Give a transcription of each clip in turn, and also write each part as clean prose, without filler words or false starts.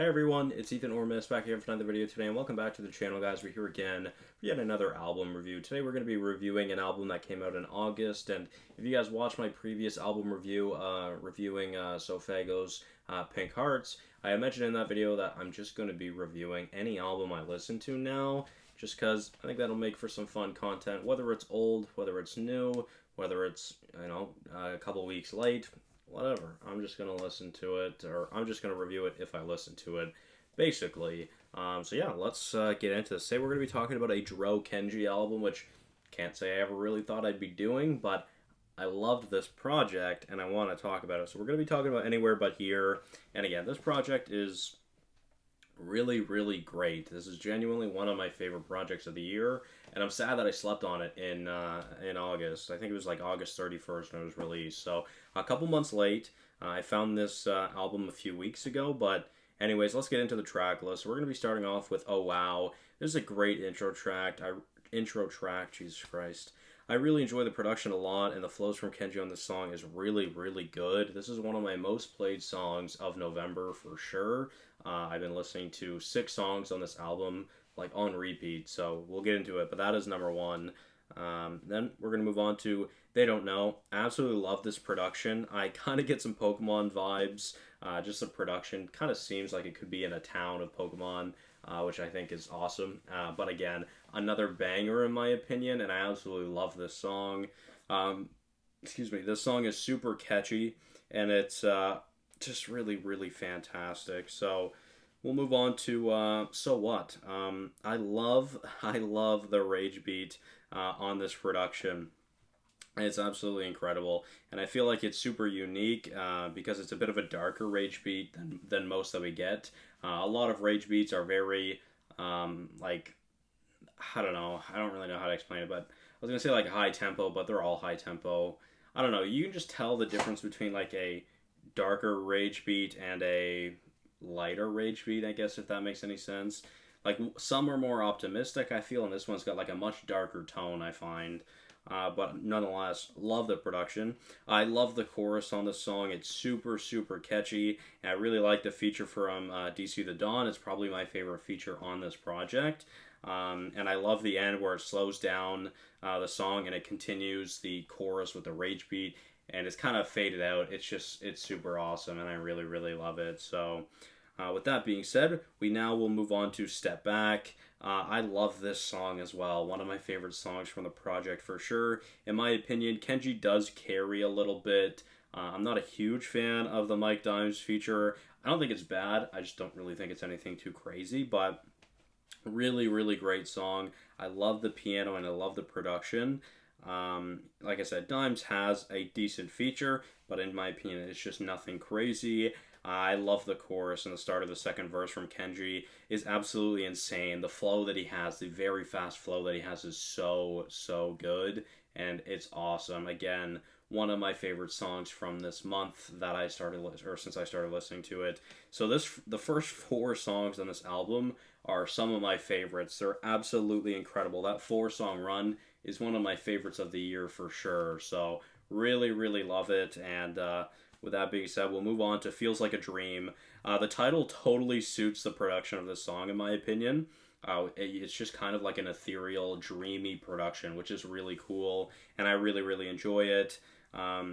Hey everyone, it's Ethan Ormis back here for another video today, and welcome back to the channel, guys. We're here again for yet another album review. Today we're going to be reviewing an album that came out in August, and if you guys watched my previous album review, reviewing Sofago's Pink Hearts, I mentioned in that video that I'm just going to be reviewing any album I listen to now, just because I think that'll make for some fun content, whether it's old, whether it's new, whether it's, a couple weeks late. Whatever. I'm just going to listen to it, or I'm just going to review it if I listen to it, basically. So yeah, let's get into this. Today we're going to be talking about a Kenji album, which can't say I ever really thought I'd be doing, but I loved this project, and I want to talk about it. So we're going to be talking about Anywhere But Here, and again, this project is really, really great. This is genuinely one of my favorite projects of the year, and I'm sad that I slept on it in August. I think it was like August 31st when it was released, so a couple months late. I found this album a few weeks ago, but anyways, let's get into the track list. We're going to be starting off with Oh Wow. This is a great intro track. Jesus Christ. I really enjoy the production a lot, and the flows from Kenji on this song is really, really good. This is one of my most played songs of November for sure. I've been listening to 6 songs on this album, like on repeat, so we'll get into it, but that is number one. Then we're going to move on to They Don't Know. I absolutely love this production. I kind of get some Pokemon vibes. Just the production kind of seems like it could be in a town of Pokemon, which I think is awesome. But again, another banger in my opinion, and I absolutely love this song. This song is super catchy, and it's just really, really fantastic. So we'll move on to So What. I love the rage beat on this production. It's absolutely incredible, and I feel like it's super unique because it's a bit of a darker rage beat than most that we get. A lot of rage beats are very, I don't know, I don't really know how to explain it, but I was going to say like high tempo, but they're all high tempo. I don't know, you can just tell the difference between like a darker rage beat and a lighter rage beat, I guess, if that makes any sense. Like, some are more optimistic, I feel, and this one's got like a much darker tone, I find. But nonetheless, love the production. I love the chorus on this song. It's super, super catchy. And I really like the feature from DC the Dawn. It's probably my favorite feature on this project. And I love the end where it slows down the song and it continues the chorus with the rage beat. And it's kind of faded out. It's super awesome, and I really, really love it. So with that being said, we now will move on to Step Back. I love this song as well. One of my favorite songs from the project for sure. In my opinion, Kenji does carry a little bit. I'm not a huge fan of the Mike Dimes feature. I don't think it's bad. I just don't really think it's anything too crazy, but really, really great song. I love the piano and I love the production. Like I said, Dimes has a decent feature, but in my opinion, it's just nothing crazy. I love the chorus, and the start of the second verse from Kenji is absolutely insane. The flow that he has, the very fast flow that he has, is so, so good, and it's awesome. Again, one of my favorite songs from this month that I started, or since I started listening to it. So the first 4 songs on this album are some of my favorites. They're absolutely incredible. That 4-song run is one of my favorites of the year for sure. So really, really love it, and with that being said, we'll move on to Feels Like a Dream. The title totally suits the production of this song, in my opinion. It's just kind of like an ethereal, dreamy production, which is really cool, and I really, really enjoy it.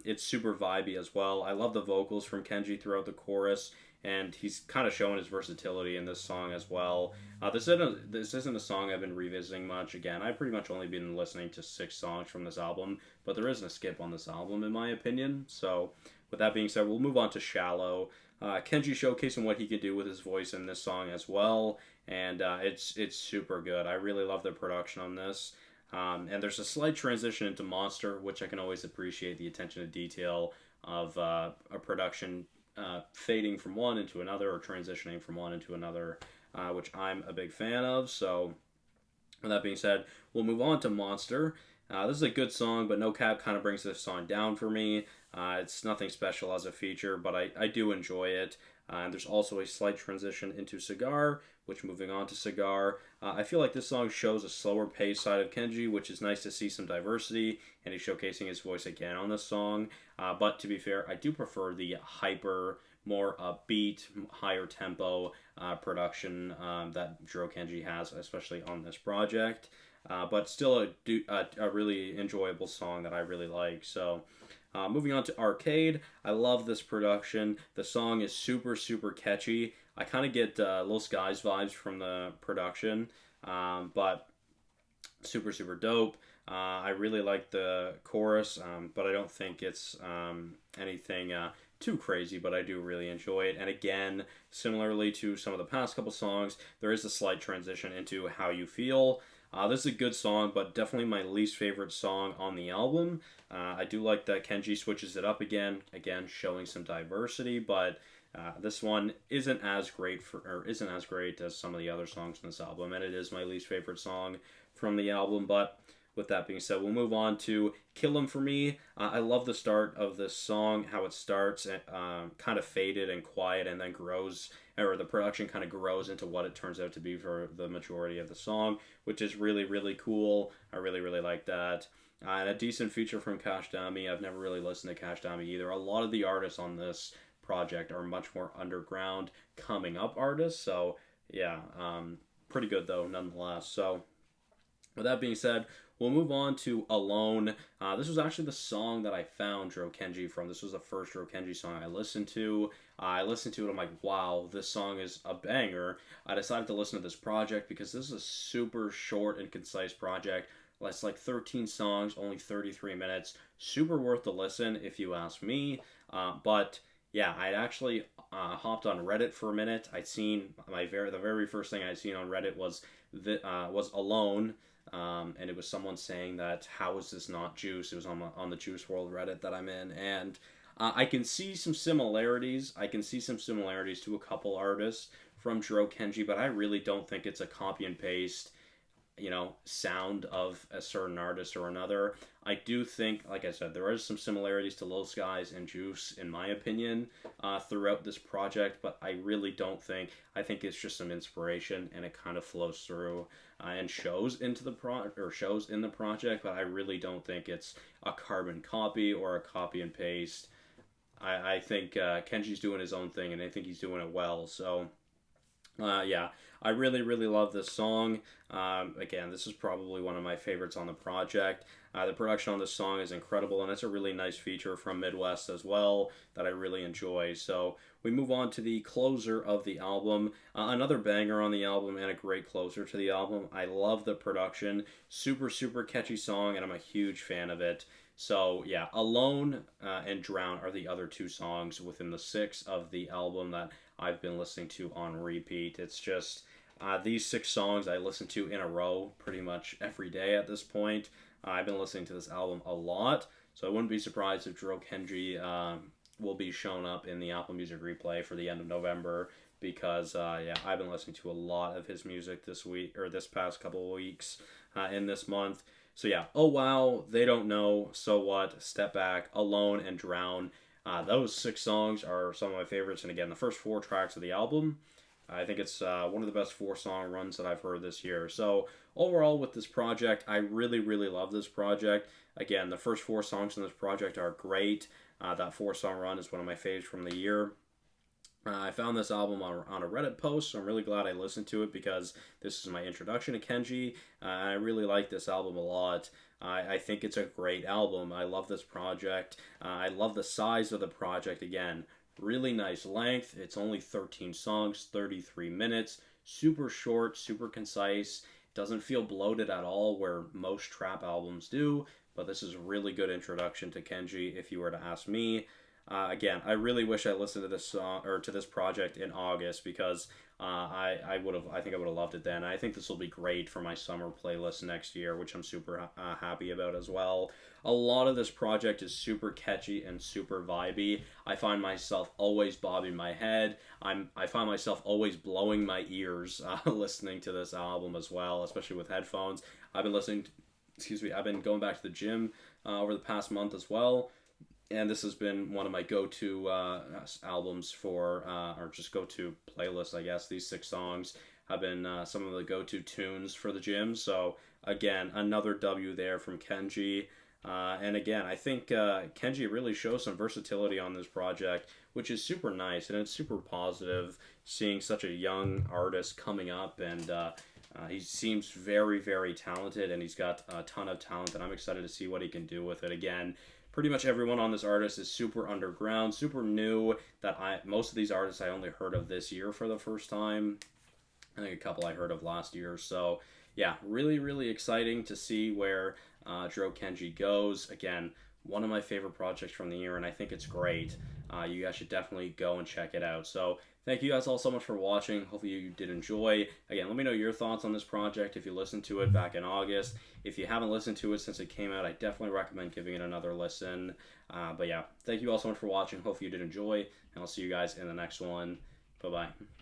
It's super vibey as well. I love the vocals from Kenji throughout the chorus, and he's kind of showing his versatility in this song as well. This isn't a song I've been revisiting much. Again, I've pretty much only been listening to 6 songs from this album, but there isn't a skip on this album, in my opinion. So with that being said, we'll move on to Shallow. Kenji showcasing what he can do with his voice in this song as well, and it's super good. I really love the production on this. And there's a slight transition into Monster, which I can always appreciate the attention to detail of a production fading from one into another or transitioning from one into another, which I'm a big fan of. So with that being said, we'll move on to Monster. This is a good song, but No Cap kind of brings this song down for me. It's nothing special as a feature, but I do enjoy it. And there's also a slight transition into Cigar, which, moving on to Cigar, I feel like this song shows a slower pace side of Kenji, which is nice to see some diversity, and he's showcasing his voice again on this song. But to be fair, I do prefer the hyper more upbeat, higher tempo production that Jiro Kenji has, especially on this project. But still a really enjoyable song that I really like. So, moving on to Arcade, I love this production. The song is super, super catchy. I kind of get Little Skies vibes from the production, but super, super dope. I really like the chorus, but I don't think it's anything too crazy, but I do really enjoy it. And again, similarly to some of the past couple songs, there is a slight transition into How You Feel. This is a good song, but definitely my least favorite song on the album. I do like that Kenji switches it up again, showing some diversity, but this one isn't as great as some of the other songs in this album, and it is my least favorite song from the album. But with that being said, we'll move on to Kill 'Em For Me. I love the start of this song, how it starts kind of faded and quiet and then grows, or the production kind of grows into what it turns out to be for the majority of the song, which is really, really cool. I really, really like that. And a decent feature from Cash Dami. I've never really listened to Cash Dami either. A lot of the artists on this project are much more underground, coming up artists. So, yeah, pretty good though, nonetheless. So, with that being said, we'll move on to Alone. This was actually the song that I found Jiro Kenji from. This was the first Jiro Kenji song I listened to. I listened to it, I'm like, wow, this song is a banger. I decided to listen to this project because this is a super short and concise project. It's like 13 songs, only 33 minutes. Super worth the listen if you ask me. But yeah, I'd actually hopped on Reddit for a minute. I'd seen the very first thing I'd seen on Reddit was Alone. And it was someone saying that how is this not Juice? It was on the Juice World Reddit that I'm in, and I can see some similarities. I can see some similarities to a couple artists from Jiro Kenji, but I really don't think it's a copy and paste, sound of a certain artist or another. I do think, like I said, there is some similarities to Lil Skies and Juice, in my opinion, throughout this project, but I really don't think. I think it's just some inspiration, and it kind of flows through and shows into shows in the project, but I really don't think it's a carbon copy or a copy and paste. I think Kenji's doing his own thing, and I think he's doing it well. So, yeah, I really, really love this song. Again, this is probably one of my favorites on the project. The production on this song is incredible, and it's a really nice feature from Midwest as well that I really enjoy. So we move on to the closer of the album. Another banger on the album and a great closer to the album. I love the production. Super, super catchy song, and I'm a huge fan of it. So yeah, Alone and Drown are the other two songs within the 6 of the album that I've been listening to on repeat. It's just these 6 songs I listen to in a row pretty much every day at this point. I've been listening to this album a lot, so I wouldn't be surprised if Jiro Kenji will be shown up in the Apple Music replay for the end of November, because yeah, I've been listening to a lot of his music this week, or this past couple of weeks in this month. So yeah, Oh Wow, They Don't Know, So What, Step Back, Alone, and Drown. Those 6 songs are some of my favorites, and again, the first 4 tracks of the album, I think it's one of the best 4-song runs that I've heard this year. So overall, with this project, I really, really love this project. Again, the first 4 songs in this project are great. That 4-song run is one of my favorites from the year. I found this album on a Reddit post, so I'm really glad I listened to it because this is my introduction to Kenji. I really like this album a lot. I think it's a great album. I love this project. I love the size of the project again. Really nice length. It's only 13 songs, 33 minutes. Super short, super concise. Doesn't feel bloated at all where most trap albums do, but this is a really good introduction to Kenji if you were to ask me. Again, I really wish I listened to this song or to this project in August because I think I would have loved it then. I think this will be great for my summer playlist next year, which I'm super happy about as well. A lot of this project is super catchy and super vibey. I find myself always bobbing my head. I find myself always blowing my ears listening to this album as well, especially with headphones. I've been going back to the gym over the past month as well. And this has been one of my go-to albums for, or just go-to playlists, I guess. These 6 songs have been some of the go-to tunes for the gym. So, again, another W there from Kenji. And again, I think Kenji really shows some versatility on this project, which is super nice, and it's super positive seeing such a young artist coming up, and he seems very, very talented, and he's got a ton of talent, and I'm excited to see what he can do with it. Again, pretty much everyone on this artist is super underground, super new. Most of these artists I only heard of this year for the first time. I think a couple I heard of last year. So yeah, really, really exciting to see where Dro Kenji goes. Again, one of my favorite projects from the year, and I think it's great. You guys should definitely go and check it out. So thank you guys all so much for watching. Hopefully you did enjoy. Again, let me know your thoughts on this project if you listened to it back in August. If you haven't listened to it since it came out, I definitely recommend giving it another listen. But yeah, thank you all so much for watching. Hopefully you did enjoy, and I'll see you guys in the next one. Bye-bye.